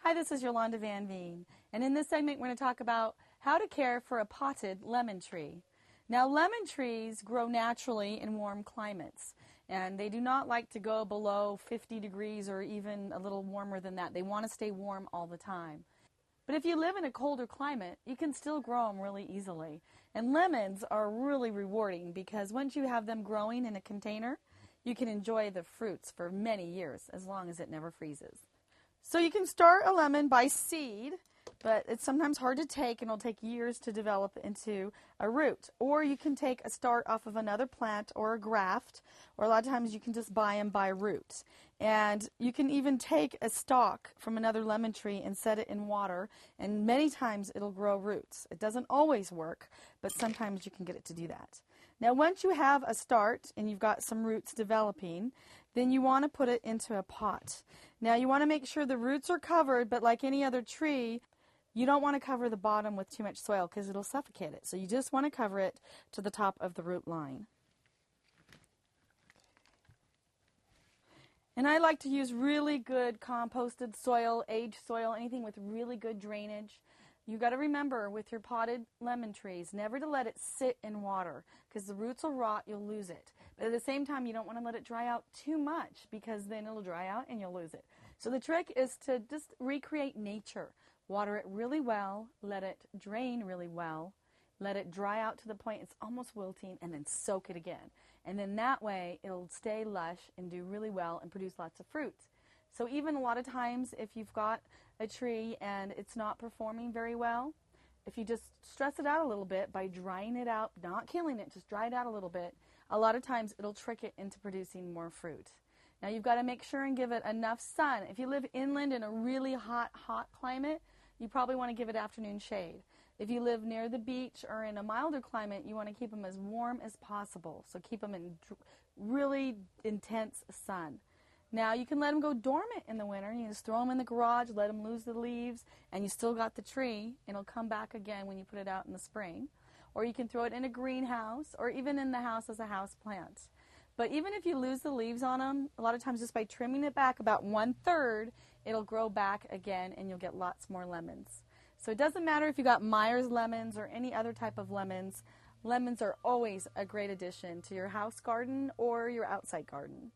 Hi, this is Yolanda Van Veen, and in this segment we're going to talk about how to care for a potted lemon tree. Now, lemon trees grow naturally in warm climates, and they do not like to go below 50 degrees or even a little warmer than that. They want to stay warm all the time. But if you live in a colder climate, you can still grow them really easily. And lemons are really rewarding because once you have them growing in a container, you can enjoy the fruits for many years as long as it never freezes. So you can start a lemon by seed, but it's sometimes hard to take and it'll take years to develop into a root. Or you can take a start off of another plant or a graft, or a lot of times you can just buy them by root. And you can even take a stalk from another lemon tree and set it in water, and many times it'll grow roots. It doesn't always work, but sometimes you can get it to do that. Now, once you have a start and you've got some roots developing, then you want to put it into a pot. Now, you want to make sure the roots are covered, but like any other tree, you don't want to cover the bottom with too much soil because it'll suffocate it. So you just want to cover it to the top of the root line. And I like to use really good composted soil, aged soil, anything with really good drainage. You've got to remember with your potted lemon trees, never to let it sit in water because the roots will rot, you'll lose it. But at the same time, you don't want to let it dry out too much because then it'll dry out and you'll lose it. So the trick is to just recreate nature. Water it really well, let it drain really well, let it dry out to the point it's almost wilting, and then soak it again. And then that way it'll stay lush and do really well and produce lots of fruits. So even a lot of times if you've got a tree and it's not performing very well, if you just stress it out a little bit by drying it out, not killing it, just dry it out a little bit, a lot of times it'll trick it into producing more fruit. Now you've got to make sure and give it enough sun. If you live inland in a really hot climate, you probably want to give it afternoon shade. If you live near the beach or in a milder climate, you want to keep them as warm as possible. So keep them in really intense sun. Now you can let them go dormant in the winter. You just throw them in the garage, let them lose the leaves, and you still got the tree. It'll come back again when you put it out in the spring. Or you can throw it in a greenhouse or even in the house as a house plant. But even if you lose the leaves on them, a lot of times just by trimming it back about 1/3, it'll grow back again and you'll get lots more lemons. So it doesn't matter if you got Myers lemons or any other type of lemons. Lemons are always a great addition to your house garden or your outside garden.